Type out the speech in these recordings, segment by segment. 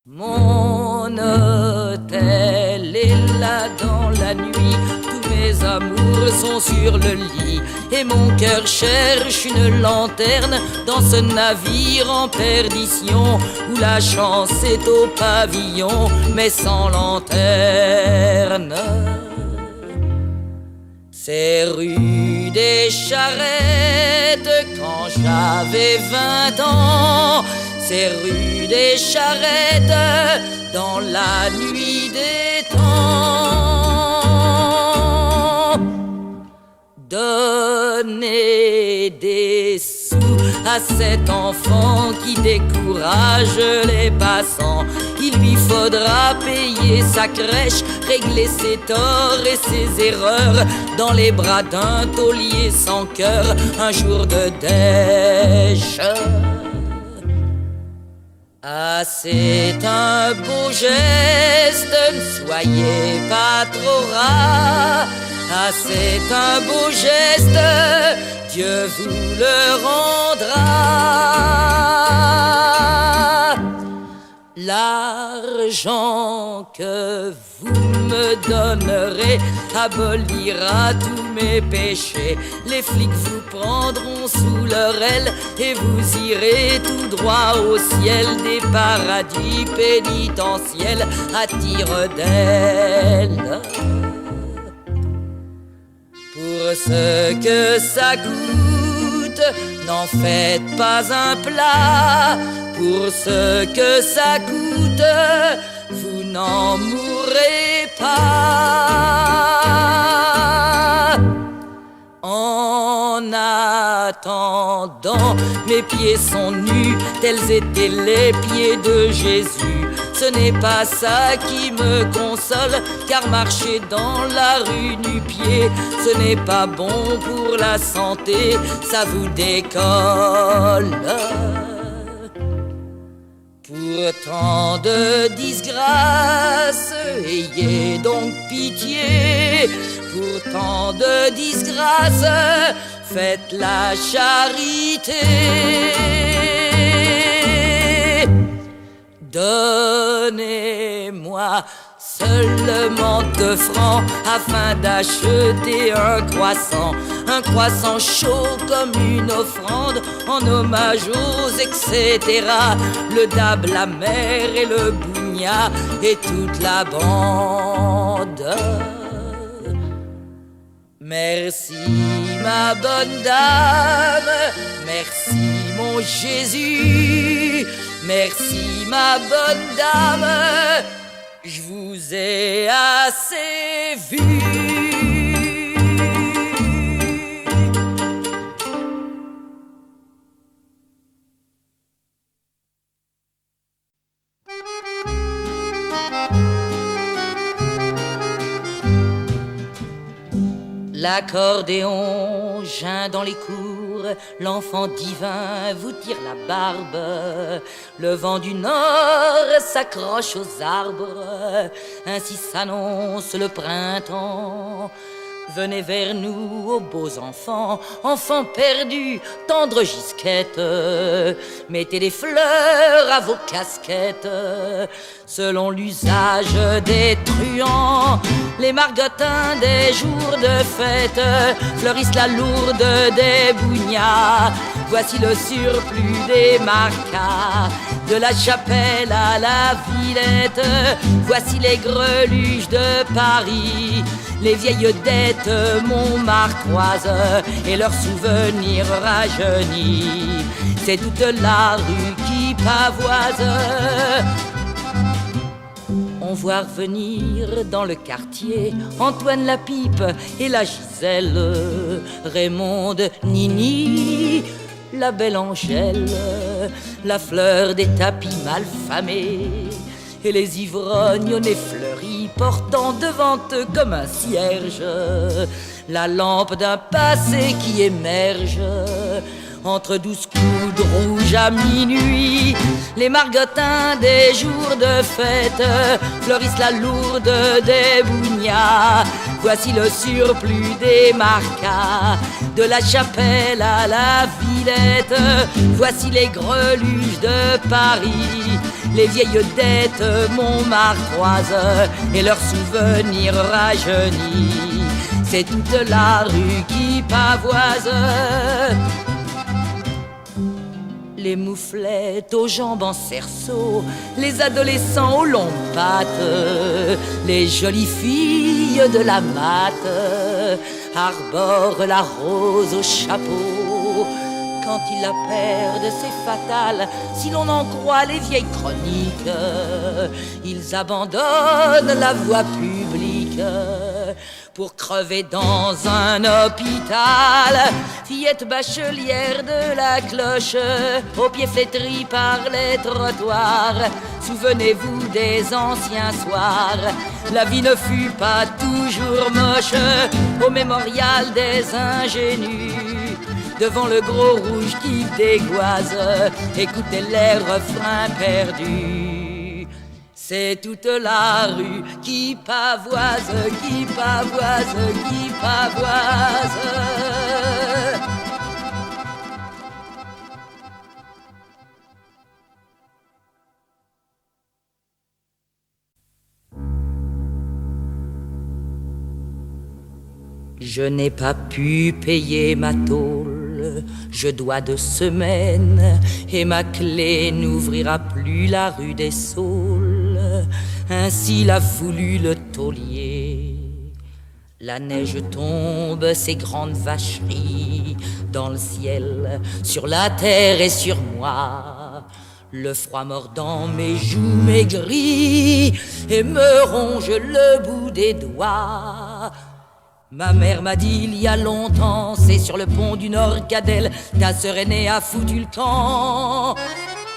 Mon hôtel est là dans la nuit, tous mes amours sont sur le lit, et mon cœur cherche une lanterne dans ce navire en perdition, où la chance est au pavillon, mais sans lanterne. C'est rue des Charrettes quand j'avais 20 ans, c'est rue des Charrettes dans la nuit des temps. Donnez des sous à cet enfant qui décourage les passants. Il lui faudra payer sa crèche, régler ses torts et ses erreurs dans les bras d'un taulier sans cœur un jour de dèche. Ah, c'est un beau geste, ne soyez pas trop ras. Ah, c'est un beau geste, Dieu vous le rendra. L'argent que vous me donnerez abolira tous mes péchés. Les flics vous prendront sous leur aile et vous irez tout droit au ciel. Des paradis pénitentiels à tire-d'aile. Pour ce que ça coûte, n'en faites pas un plat. Pour ce que ça coûte, vous n'en mourrez pas. En attendant, mes pieds sont nus, tels étaient les pieds de Jésus. Ce n'est pas ça qui me console, car marcher dans la rue nu-pied, ce n'est pas bon pour la santé, ça vous décolle. Pour tant de disgrâces, ayez donc pitié. Pour tant de disgrâces, faites la charité. Donnez-moi seulement 2 francs afin d'acheter un croissant chaud comme une offrande en hommage aux etc. Le dab, la mère et le bougna et toute la bande. Merci ma bonne dame, merci mon Jésus, merci ma bonne dame, je vous ai assez vu. L'accordéon geint dans les cours, l'enfant divin vous tire la barbe. Le vent du nord s'accroche aux arbres, ainsi s'annonce le printemps. Venez vers nous, ô beaux enfants, enfants perdus, tendres gisquettes. Mettez des fleurs à vos casquettes. Selon l'usage des truands, les margotins des jours de fête fleurissent la lourde des bougnats. Voici le surplus des marcas, de la Chapelle à la Villette. Voici les greluches de Paris, les vieilles dettes montmartroises et leurs souvenirs rajeunis. C'est toute la rue qui pavoise. On voit revenir dans le quartier Antoine la Pipe et la Gisèle, Raymonde, Nini, la belle Angèle, la fleur des tapis malfamés et les ivrognes au nez fleuri portant devant eux comme un cierge la lampe d'un passé qui émerge. Entre 12 coups de rouge à minuit, les margotins des jours de fête fleurissent la lourde des bougnats. Voici le surplus des marcas, de la Chapelle à la Villette. Voici les greluches de Paris, les vieilles dettes Montmartroises et leurs souvenirs rajeunis. C'est toute la rue qui pavoise. Les mouflettes aux jambes en cerceau, les adolescents aux longues pattes, les jolies filles de la matte arborent la rose au chapeau. Quand ils la perdent, c'est fatal, si l'on en croit les vieilles chroniques. Ils abandonnent la voie publique pour crever dans un hôpital. Fillette bachelière de la cloche, aux pieds flétris par les trottoirs. Souvenez-vous des anciens soirs, la vie ne fut pas toujours moche. Au mémorial des ingénus, devant le gros rouge qui dégoise, écoutez les refrains perdus. C'est toute la rue qui pavoise, qui pavoise, qui pavoise. Je n'ai pas pu payer ma tôle, je dois 2 semaines, et ma clé n'ouvrira plus la rue des Saules. Ainsi l'a voulu le taulier. La neige tombe, ses grandes vacheries, dans le ciel, sur la terre et sur moi. Le froid mordant mes joues maigries et me ronge le bout des doigts. Ma mère m'a dit il y a longtemps, c'est sur le pont du Nord-Cadel, ta sœur aînée a foutu le camp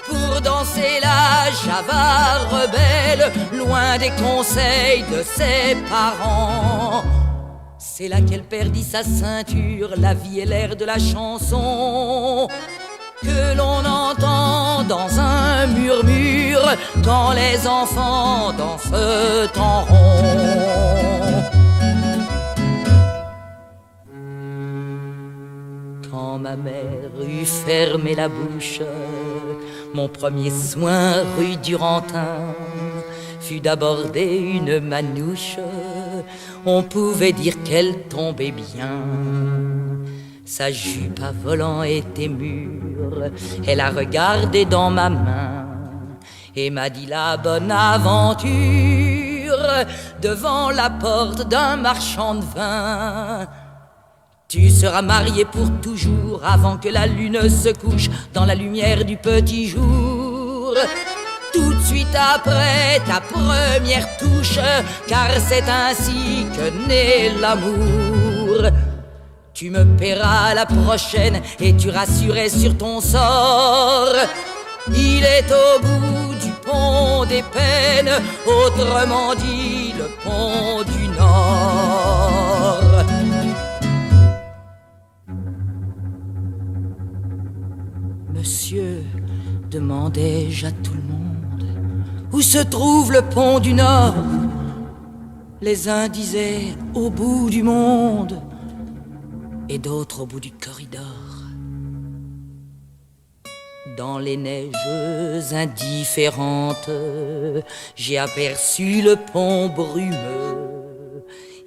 pour danser la java rebelle, loin des conseils de ses parents. C'est là qu'elle perdit sa ceinture, la vie et l'air de la chanson que l'on entend dans un murmure quand les enfants dansent en rond. Quand ma mère eut fermé la bouche, mon premier soin rue Durantin fut d'aborder une manouche. On pouvait dire qu'elle tombait bien. Sa jupe à volant était mûre, elle a regardé dans ma main et m'a dit la bonne aventure devant la porte d'un marchand de vin. Tu seras marié pour toujours avant que la lune se couche dans la lumière du petit jour. Tout de suite après ta première touche, car c'est ainsi que naît l'amour. Tu me paieras la prochaine et tu rassurais sur ton sort. Il est au bout du pont des peines, autrement dit le pont du Nord. Monsieur, demandai-je à tout le monde, où se trouve le pont du Nord? Les uns disaient au bout du monde et d'autres au bout du corridor. Dans les neiges indifférentes, j'ai aperçu le pont brumeux.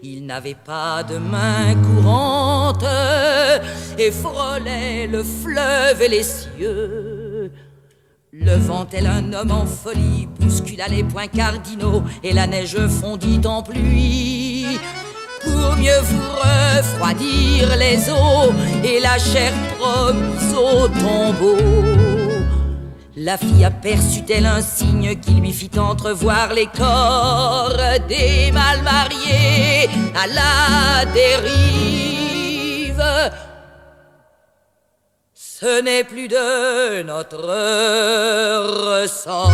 Il n'avait pas de main courante et frôlait le fleuve et les cieux. Le vent tel un homme en folie bouscula les points cardinaux et la neige fondit en pluie. Pour mieux vous refroidir les os et la chair promise au tombeau. La fille aperçut-elle un signe qui lui fit entrevoir les corps des mal mariés à la dérive. Ce n'est plus de notre ressort.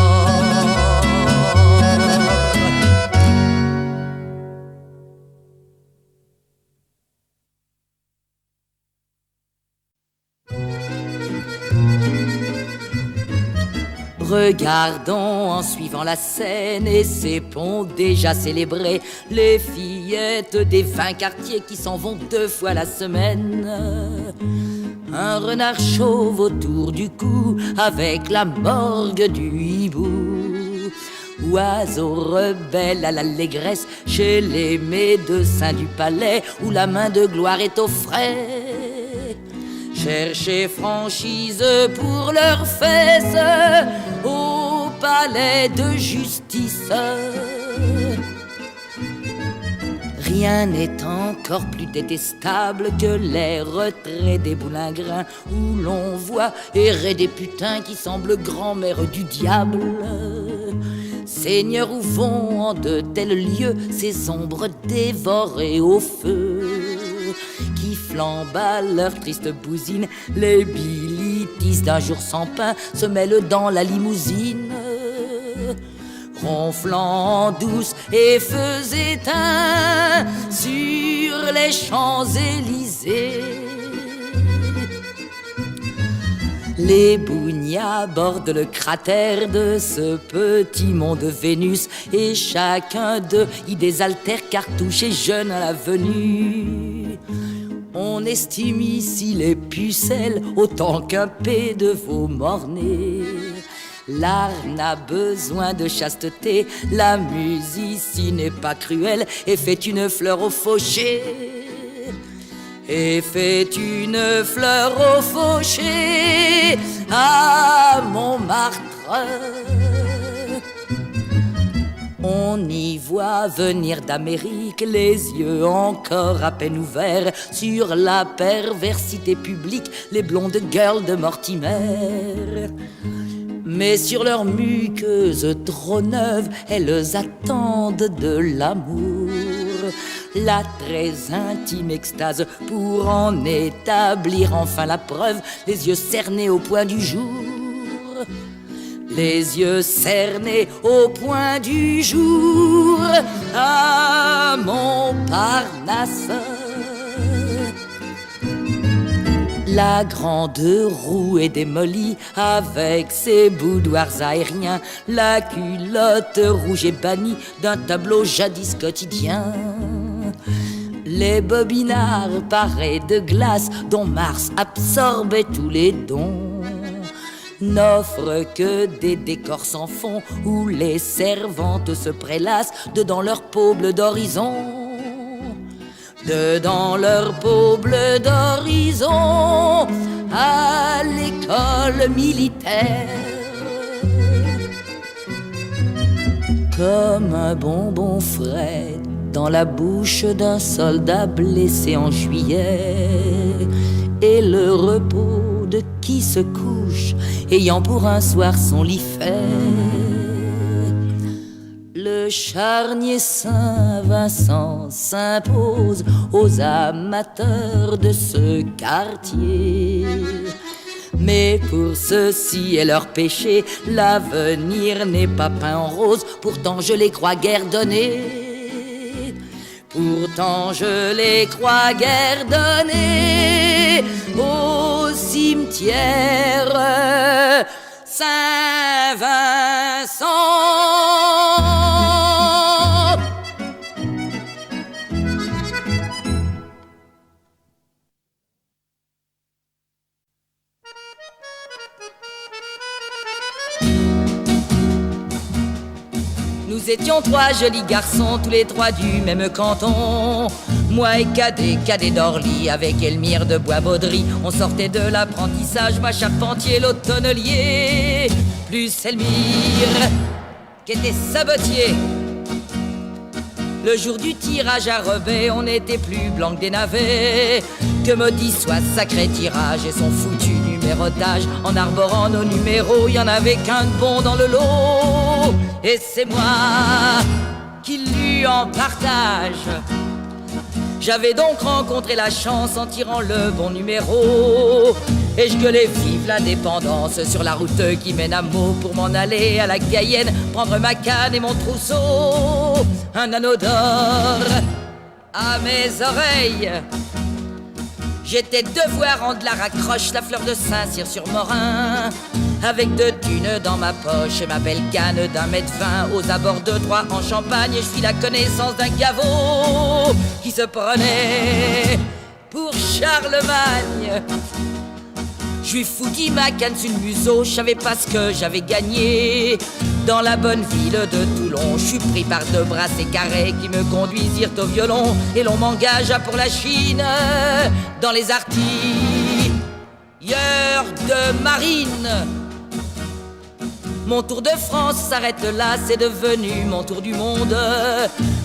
Regardons en suivant la Seine et ses ponts déjà célébrés, les fillettes des 20 quartiers qui s'en vont 2 fois la semaine. Un renard chauve autour du cou avec la morgue du hibou. oiseau rebelle à l'allégresse chez les médecins du palais où la main de gloire est au frais. Chercher franchise pour leurs fesses au palais de justice. Rien n'est encore plus détestable que les retraits des boulingrins où l'on voit errer des putains qui semblent grand-mère du diable. Seigneur, où vont en de tels lieux ces ombres dévorées au feu qui flambent à leur triste bousine? Les bilitis d'un jour sans pain se mêlent dans la limousine, ronflant en douce et feux éteints sur les Champs-Élysées. Les bougnats bordent le cratère de ce petit mont de Vénus et chacun d'eux y désaltère cartouche et jeune à la venue. On estime ici les pucelles autant qu'un pet de veau mort-né. L'art n'a besoin de chasteté, la musique ici n'est pas cruelle et fait une fleur au fauché. Et fait une fleur au fauché à Montmartre. On y voit venir d'Amérique les yeux encore à peine ouverts sur la perversité publique, les blondes girls de Mortimer. Mais sur leur muqueuse trop neuve, elles attendent de l'amour, la très intime extase pour en établir enfin la preuve, les yeux cernés au point du jour. Les yeux cernés au point du jour à Montparnasse. La grande roue est démolie avec ses boudoirs aériens. La culotte rouge est bannie d'un tableau jadis quotidien. Les bobinards parés de glace dont Mars absorbait tous les dons n'offrent que des décors sans fond où les servantes se prélassent dedans leur peau bleue d'horizon. Dedans leur peau bleue d'horizon à l'école militaire. Comme un bonbon frais dans la bouche d'un soldat blessé en juillet, et le repos de qui se couche ayant pour un soir son lit fait. Le charnier Saint-Vincent s'impose aux amateurs de ce quartier. Mais pour ceux-ci et leur péché, l'avenir n'est pas peint en rose, pourtant je les crois guère donnés. Pourtant je les crois guère donnés au cimetière Saint-Vincent. Nous étions trois jolis garçons, tous les trois du même canton. Moi et Cadet d'Orly, avec Elmire de Bois-Baudry. On sortait de l'apprentissage, moi Charpentier, l'autre tonnelier. Plus Elmire, qui était sabotier. Le jour du tirage à Rebais, on était plus blanc que des navets. Que maudit soit sacré tirage et son foutu numérotage. En arborant nos numéros, y en avait qu'un de bon dans le lot. Et c'est moi qui l'eus en partage. J'avais donc rencontré la chance en tirant le bon numéro. Et je gueulais vive l'indépendance sur la route qui mène à Meaux pour m'en aller à la Guyenne, prendre ma canne et mon trousseau. Un anneau d'or à mes oreilles. J'étais devoir rendre la raccroche, la fleur de Saint-Cyr-sur-Morin, avec 2 thunes dans ma poche et ma belle canne d'1,20 m aux abords de Troyes en Champagne. Et je fis la connaissance d'un gaveau qui se prenait pour Charlemagne. Je lui foutis ma canne sur le museau, je savais pas ce que j'avais gagné. dans la bonne ville de Toulon. Je suis pris par deux bracelets carrés qui me conduisirent au violon. Et l'on m'engagea pour la Chine dans les artilleurs de marine. Mon tour de France s'arrête là, c'est devenu mon tour du monde.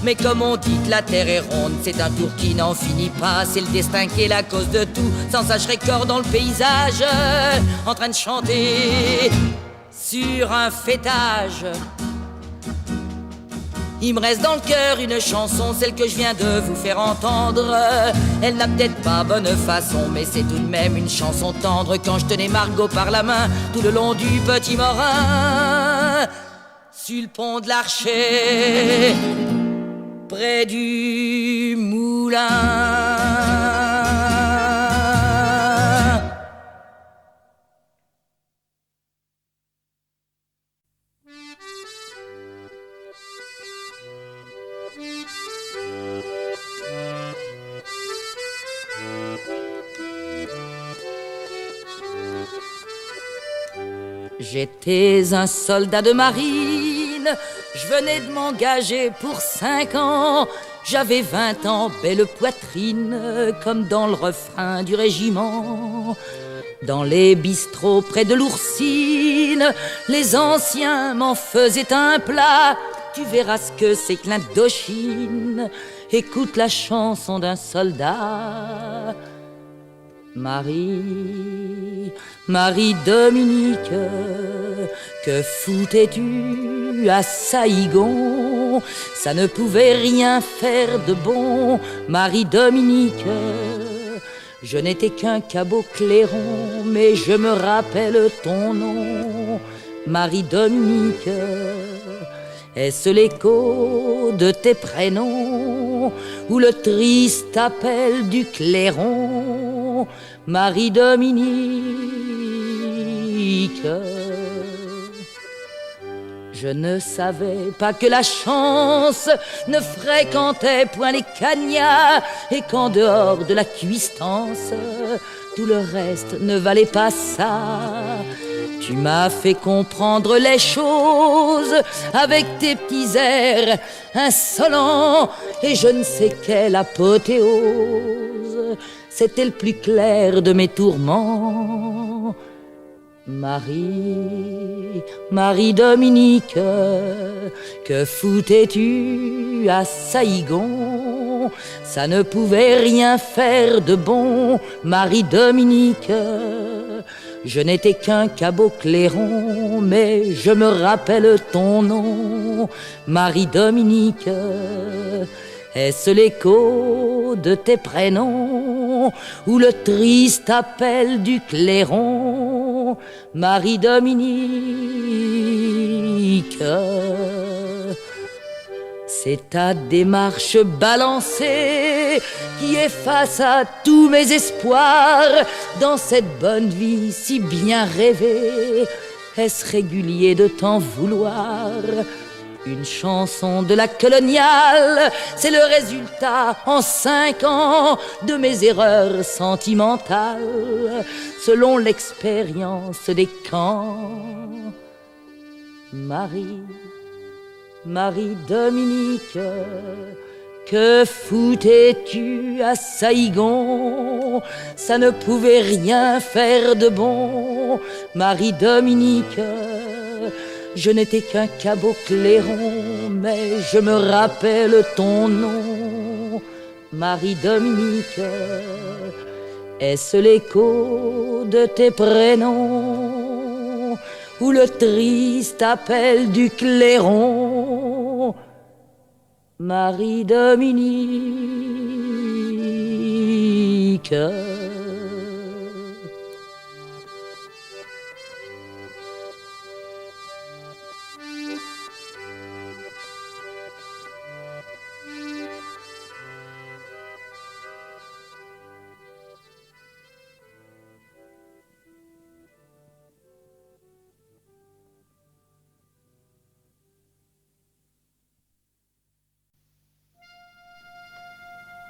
Mais comme on dit que la terre est ronde, c'est un tour qui n'en finit pas. C'est le destin qui est la cause de tout. Sans ça, je serais corps dans le paysage, en train de chanter sur un fêtage. Il me reste dans le cœur une chanson, celle que je viens de vous faire entendre. Elle n'a peut-être pas bonne façon, mais c'est tout de même une chanson tendre. Quand je tenais Margot par la main, tout le long du petit Morin, sur le pont de l'Archer, près du moulin. J'étais un soldat de marine, je venais de m'engager pour 5 ans. J'avais 20 ans, belle poitrine, comme dans le refrain du régiment. Dans les bistrots près de l'Oursine, les anciens m'en faisaient un plat. Tu verras ce que c'est que l'Indochine. Écoute la chanson d'un soldat. Marie, Marie-Dominique, que foutais-tu à Saïgon? Ça ne pouvait rien faire de bon, Marie-Dominique. Je n'étais qu'un cabot clairon, mais je me rappelle ton nom, Marie-Dominique. Est-ce l'écho de tes prénoms ou le triste appel du clairon, Marie-Dominique? Je ne savais pas que la chance ne fréquentait point les cagnards et qu'en dehors de la cuistance, tout le reste ne valait pas ça. Tu m'as fait comprendre les choses avec tes petits airs insolents et je ne sais quelle apothéose. C'était le plus clair de mes tourments. Marie, Marie-Dominique, que foutais-tu à Saïgon? Ça ne pouvait rien faire de bon, Marie-Dominique. Je n'étais qu'un cabot clairon, mais je me rappelle ton nom, Marie-Dominique. Est-ce l'écho de tes prénoms ou le triste appel du clairon, Marie-Dominique? C'est ta démarche balancée qui efface à tous mes espoirs dans cette bonne vie si bien rêvée. Est-ce régulier de t'en vouloir? Une chanson de la coloniale, c'est le résultat en 5 ans de mes erreurs sentimentales, selon l'expérience des camps. Marie, Marie-Dominique, que foutais-tu à Saïgon? Ça ne pouvait rien faire de bon, Marie-Dominique. Je n'étais qu'un cabot clairon, mais je me rappelle ton nom, Marie-Dominique. Est-ce l'écho de tes prénoms ou le triste appel du clairon, Marie-Dominique?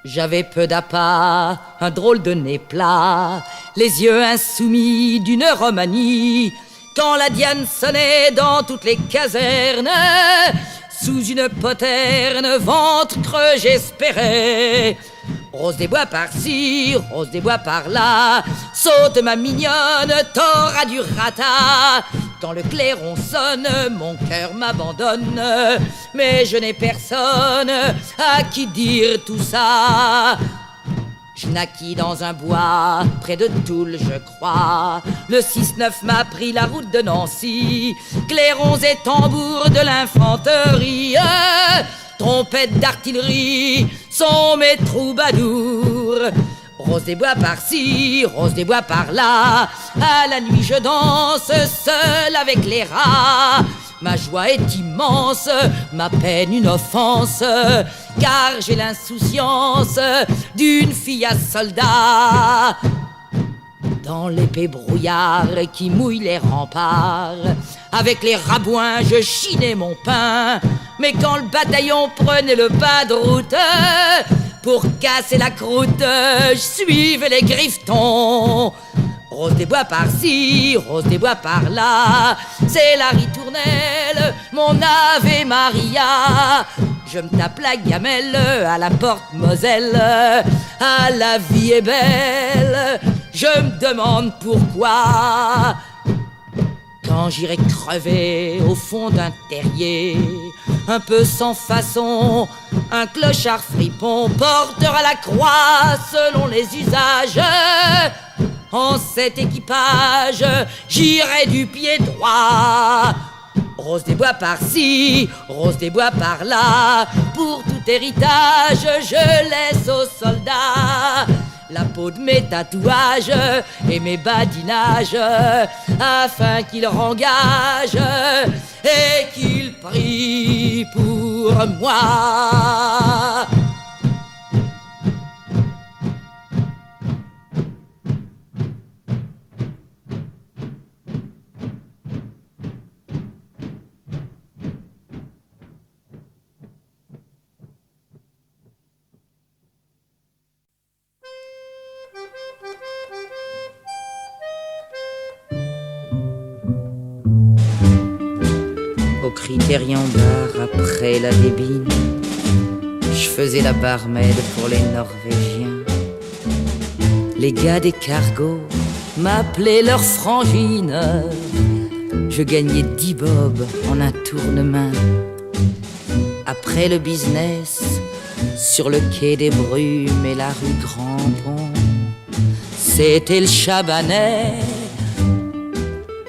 J'avais peu d'appât, un drôle de nez plat, les yeux insoumis d'une Romanie quand la diane sonnait dans toutes les casernes. Sous une poterne, ventre creux, j'espérais. Rose des bois par-ci, rose des bois par-là, saute ma mignonne, t'auras du rata. Quand le clairon sonne, mon cœur m'abandonne, mais je n'ai personne à qui dire tout ça. Je naquis dans un bois, près de Toul, je crois. Le 6-9 m'a pris la route de Nancy. Clairons et tambours de l'infanterie, trompettes d'artillerie sont mes troubadours. Rose des bois par-ci, rose des bois par-là, à la nuit je danse seul avec les rats. Ma joie est immense, ma peine une offense, car j'ai l'insouciance d'une fille à soldat. Dans l'épais brouillard qui mouille les remparts, avec les rabouins je chinais mon pain. Mais quand le bataillon prenait le pas de route, pour casser la croûte, je suivais les griffetons. Rose des bois par-ci, rose des bois par-là, c'est la ritournelle, mon Ave Maria. Je me tape la gamelle à la porte Moselle, ah la vie est belle, je me demande pourquoi. Quand j'irai crever au fond d'un terrier, un peu sans façon, un clochard fripon portera la croix selon les usages. En cet équipage, j'irai du pied droit. Rose des bois par-ci, rose des bois par-là, pour tout héritage, je laisse aux soldats la peau de mes tatouages et mes badinages, afin qu'ils rengagent et qu'ils prient pour moi. Au Critérion bar, après la débine, je faisais la barmaid pour les Norvégiens. Les gars des cargos m'appelaient leur frangine. Je gagnais 10 bobs en un tournement. Après le business, sur le quai des Brumes et la rue Grand-Pont, c'était le Chabanais.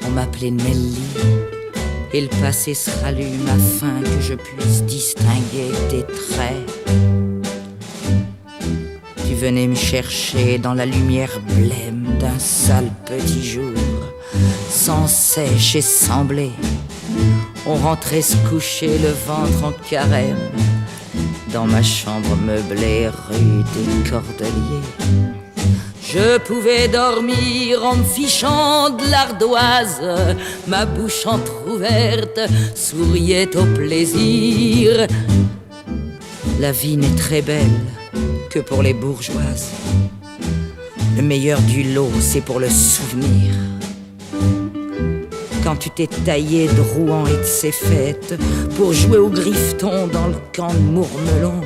On m'appelait Nelly. Et le passé se rallume afin que je puisse distinguer tes traits. Tu venais me chercher dans la lumière blême d'un sale petit jour, sans sèche et sans blé. On rentrait se coucher le ventre en carême dans ma chambre meublée rue des Cordeliers. Je pouvais dormir en me fichant de l'ardoise, ma bouche entr'ouverte souriait au plaisir. La vie n'est très belle que pour les bourgeoises. Le meilleur du lot, c'est pour le souvenir. Quand tu t'es taillé de Rouen et de ses fêtes pour jouer au griffeton dans le camp de Mourmelon,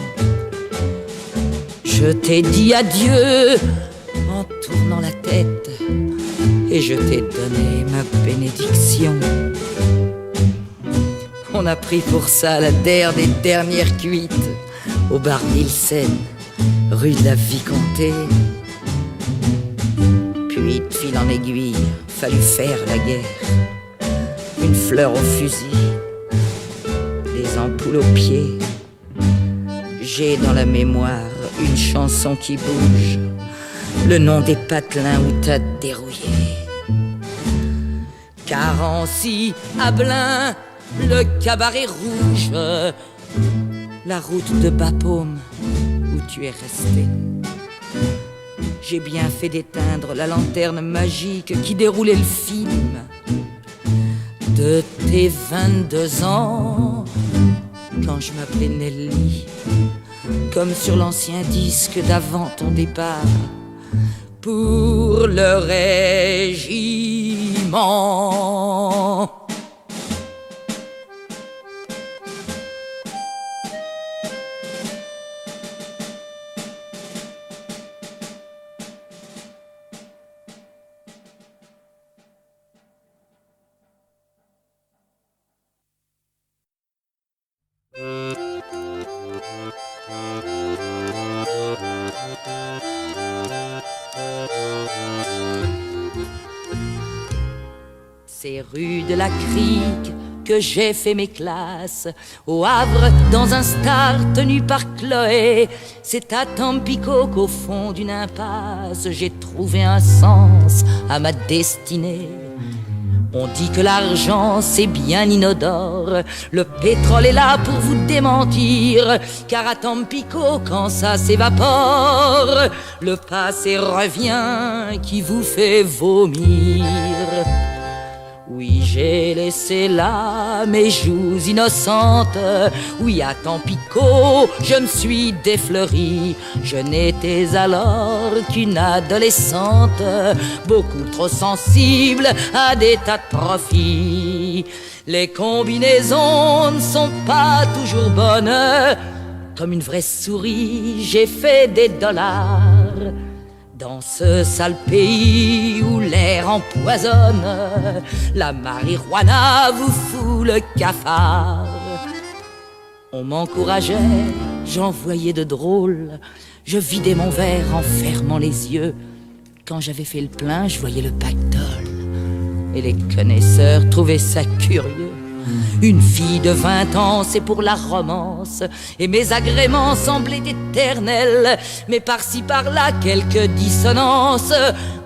je t'ai dit adieu en tournant la tête, et je t'ai donné ma bénédiction. On a pris pour ça la der des dernières cuites au bar Nielsen, rue de la Vicomté. Puis de fil en aiguille, fallut faire la guerre. Une fleur au fusil, des ampoules aux pieds. J'ai dans la mémoire une chanson qui bouge, le nom des patelins où t'as dérouillé. Carency, Ablain, le cabaret rouge, la route de Bapaume où tu es resté. J'ai bien fait d'éteindre la lanterne magique qui déroulait le film de tes 22 ans, quand je m'appelais Nelly, comme sur l'ancien disque d'avant ton départ, pour le régiment. C'est rue de la Crique que j'ai fait mes classes, au Havre dans un star tenu par Chloé. C'est à Tampico qu'au fond d'une impasse j'ai trouvé un sens à ma destinée. On dit que l'argent c'est bien inodore, le pétrole est là pour vous démentir, car à Tampico quand ça s'évapore, le passé revient qui vous fait vomir. Oui, j'ai laissé là mes joues innocentes. Oui, à Tampico, je me suis défleurie. Je n'étais alors qu'une adolescente, beaucoup trop sensible à des tas de profits. Les combinaisons ne sont pas toujours bonnes. Comme une vraie souris, j'ai fait des dollars. Dans ce sale pays où l'air empoisonne, la marijuana vous fout le cafard. On m'encourageait, j'en voyais de drôles. Je vidais mon verre en fermant les yeux. Quand j'avais fait le plein, je voyais le pactole. Et les connaisseurs trouvaient ça curieux. Une fille de 20 ans, c'est pour la romance. Et mes agréments semblaient éternels. Mais par-ci par-là, quelques dissonances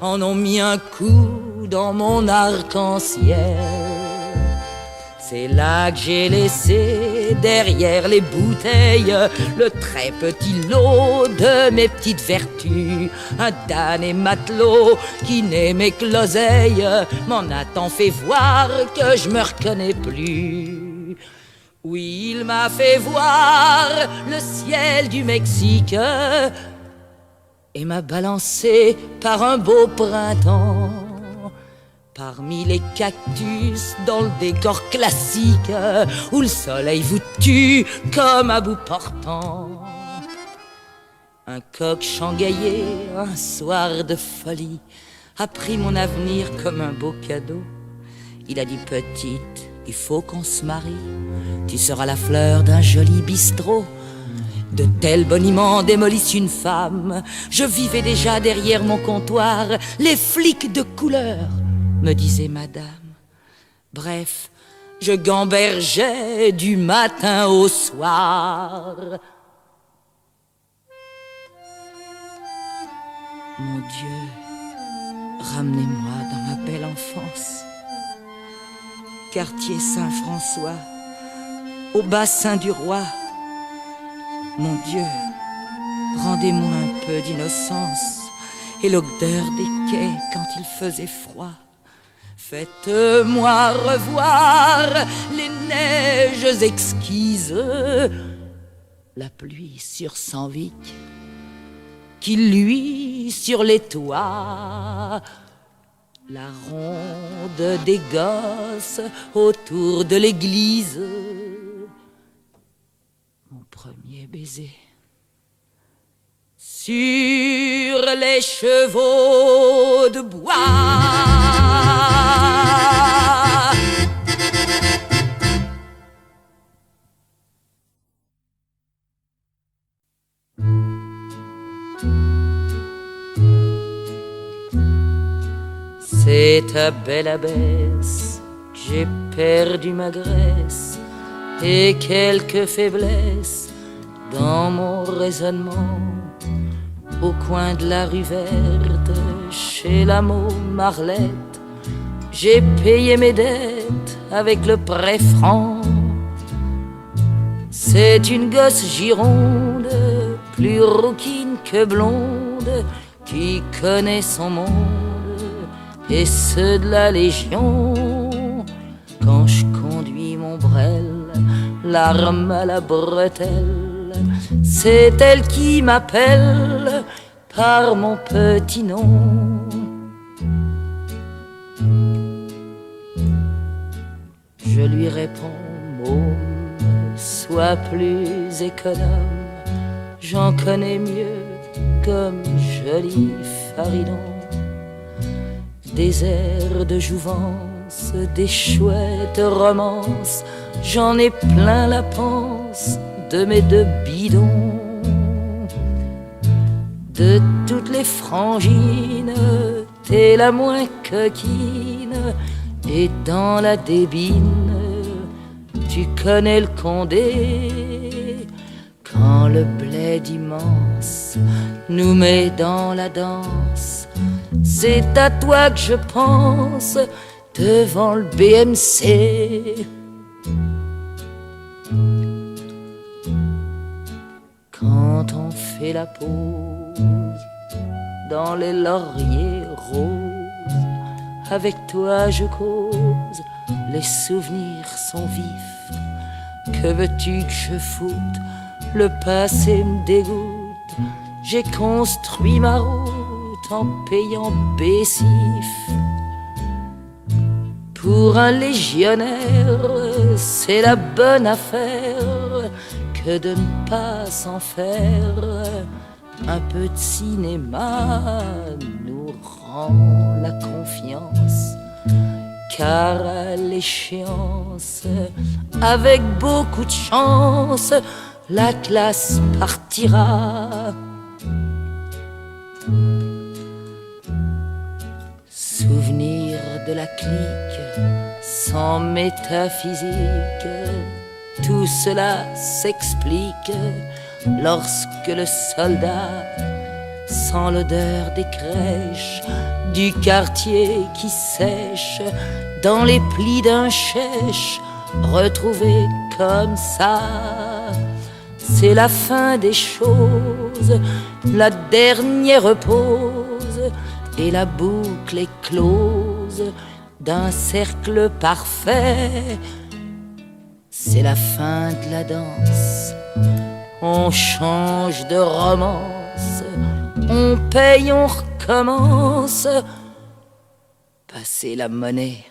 en ont mis un coup dans mon arc-en-ciel. C'est là que j'ai laissé derrière les bouteilles le très petit lot de mes petites vertus. Un damné matelot qui n'aimait que l'oseille m'en a tant fait voir que je me reconnais plus. Oui, il m'a fait voir le ciel du Mexique et m'a balancé par un beau printemps. Parmi les cactus dans le décor classique où le soleil vous tue comme à bout portant. Un coq shanghaillé, un soir de folie, a pris mon avenir comme un beau cadeau. Il a dit petite, il faut qu'on se marie, tu seras la fleur d'un joli bistrot. De tels boniments démolissent une femme. Je vivais déjà derrière mon comptoir, les flics de couleur, me disait madame. Bref, je gambergeais du matin au soir. Mon Dieu, ramenez-moi dans ma belle enfance. Quartier Saint-François, au bassin du roi. Mon Dieu, rendez-moi un peu d'innocence et l'odeur des quais quand il faisait froid. Faites-moi revoir les neiges exquises, la pluie sur Sanvic qui luit sur les toits, la ronde des gosses autour de l'église, mon premier baiser sur les chevaux de bois. C'est à belle abbesse que j'ai perdu ma graisse et quelques faiblesses dans mon raisonnement. Au coin de la rue verte, chez la Marlette, j'ai payé mes dettes avec le prêt franc. C'est une gosse gironde, plus rouquine que blonde, qui connaît son monde et ceux de la Légion. Quand je conduis mon brel, l'arme à la bretelle, c'est elle qui m'appelle par mon petit nom. Je lui réponds, môme, sois plus économe, j'en connais mieux comme joli Faridon. Des airs de jouvence, des chouettes romances, j'en ai plein la panse de mes deux bidons. De toutes les frangines, t'es la moins coquine, et dans la débine, tu connais le Condé. Quand le bled immense nous met dans la danse, c'est à toi que je pense devant le BMC. Quand on fait la pause dans les lauriers roses, avec toi je cause, les souvenirs sont vifs. Que veux-tu que je foute? Le passé me dégoûte. J'ai construit ma route en payant Bessif. Pour un légionnaire, c'est la bonne affaire que de ne pas s'en faire. Un peu de cinéma nous rend la confiance, car à l'échéance, avec beaucoup de chance, la classe partira. Souvenir de la clique, sans métaphysique, tout cela s'explique lorsque le soldat sent l'odeur des crèches, du quartier qui sèche dans les plis d'un chèche, retrouvé comme ça. C'est la fin des choses, la dernière pause, et la boucle est close d'un cercle parfait. C'est la fin de la danse, on change de romance, on paye, on recommence, passer la monnaie.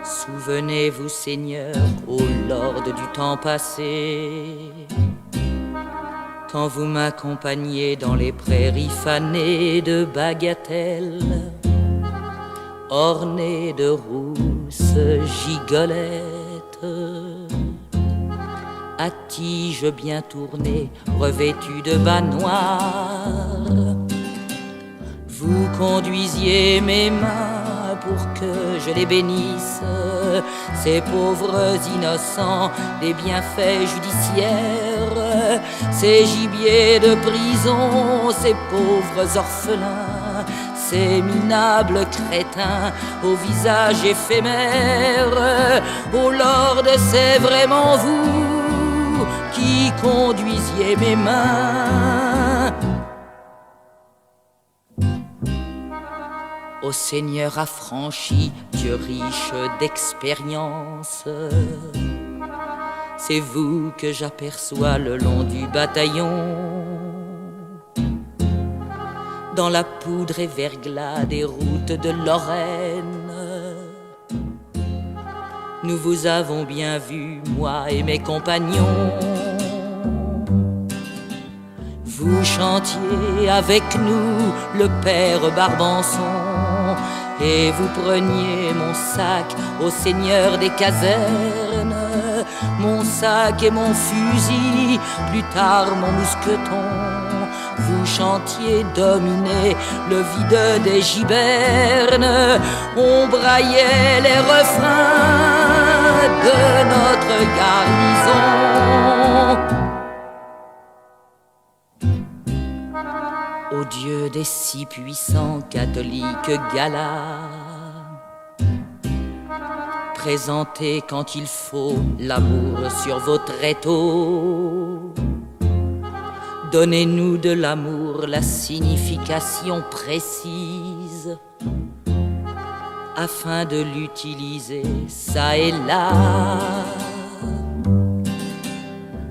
Souvenez-vous, Seigneur, ô Lord du temps passé, quand vous m'accompagniez dans les prairies fanées de bagatelles, ornées de rousses gigolettes, à tiges bien tournées, revêtues de bas noirs. Vous conduisiez mes mains pour que je les bénisse, ces pauvres innocents des bienfaits judiciaires, ces gibiers de prison, ces pauvres orphelins, ces minables crétins au visage éphémère. Oh Lord, c'est vraiment vous qui conduisiez mes mains. Ô Seigneur affranchi, Dieu riche d'expérience, c'est vous que j'aperçois le long du bataillon, dans la poudre et verglas des routes de Lorraine. Nous vous avons bien vu, moi et mes compagnons. Vous chantiez avec nous le père Barbançon, et vous preniez mon sac au seigneur des casernes, mon sac et mon fusil, plus tard mon mousqueton. Vous chantiez dominer le vide des gibernes, on braillait les refrains de notre garnison. Ô Dieu des si puissants catholiques galas, Présentez quand il faut l'amour sur vos tréteaux. Donnez-nous de l'amour la signification précise, afin de l'utiliser ça et là,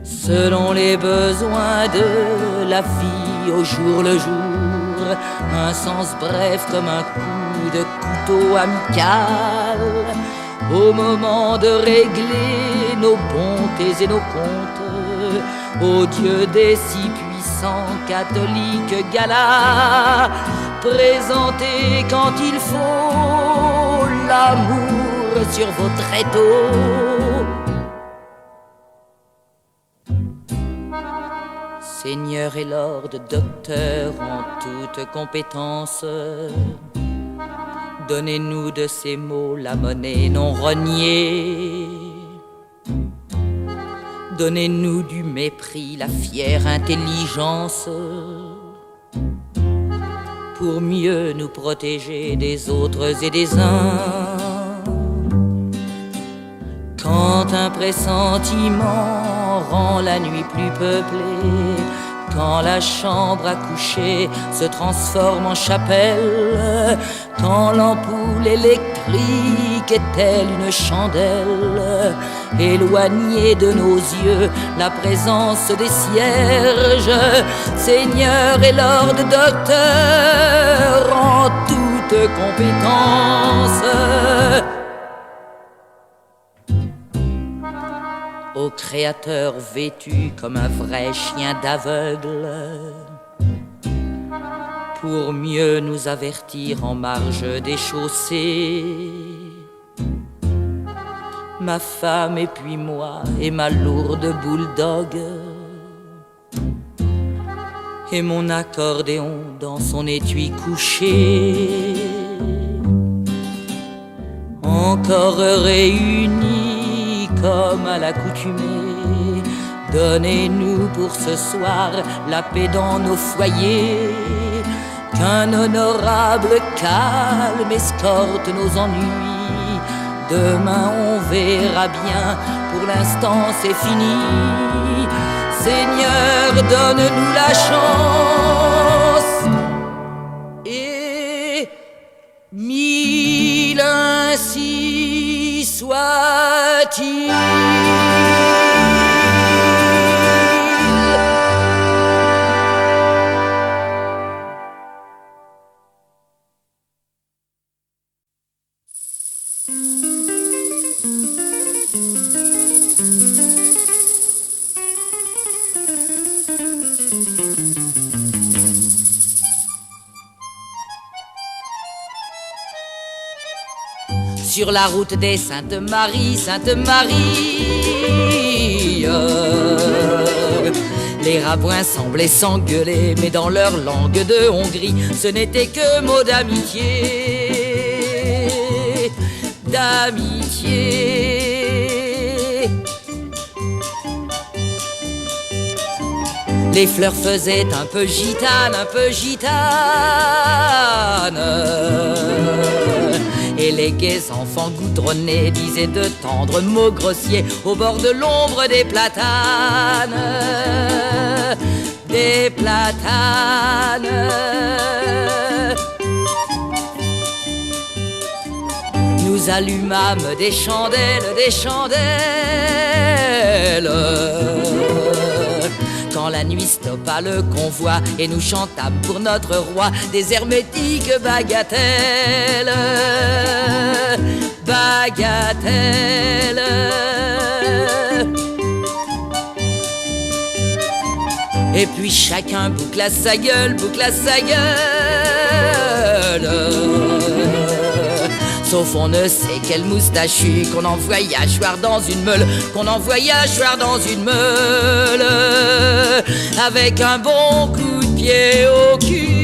selon les besoins de la vie au jour le jour. Un sens bref comme un coup de couteau amical, au moment de régler nos bontés et nos comptes, au Dieu des si puissants catholiques galas. Présentez quand il faut l'amour sur vos tréteaux. Seigneur et Lord, docteur en toute compétence, donnez-nous de ces mots la monnaie non reniée. Donnez-nous du mépris la fière intelligence, pour mieux nous protéger des autres et des uns. Quand un pressentiment rend la nuit plus peuplée, quand la chambre à coucher se transforme en chapelle, quand l'ampoule électrique est telle une chandelle, éloignée de nos yeux la présence des cierges, Seigneur et Lord docteur en toute compétence, ô Créateur vêtu comme un vrai chien d'aveugle, pour mieux nous avertir en marge des chaussées, ma femme et puis moi et ma lourde bulldog, et mon accordéon dans son étui couché, encore réunis comme à l'accoutumée. Donnez-nous pour ce soir la paix dans nos foyers, qu'un honorable calme escorte nos ennuis. Demain on verra bien, pour l'instant c'est fini. Seigneur, donne-nous la chance, et mille ainsi soit-il. Sur la route des Sainte-Marie, Sainte-Marie, les rabouins semblaient s'engueuler, mais dans leur langue de Hongrie, ce n'était que mots d'amitié, d'amitié. Les fleurs faisaient un peu gitane, un peu gitane, et les gais enfants goudronnés disaient de tendres mots grossiers au bord de l'ombre des platanes, des platanes. Nous allumâmes des chandelles, des chandelles, quand la nuit stoppa le convoi et nous chantâmes pour notre roi des hermétiques bagatelles, bagatelles. Et puis chacun boucla sa gueule, boucla sa gueule, sauf on ne sait quel moustachu qu'on envoya choir dans une meule, qu'on envoya choir dans une meule, avec un bon coup de pied au cul.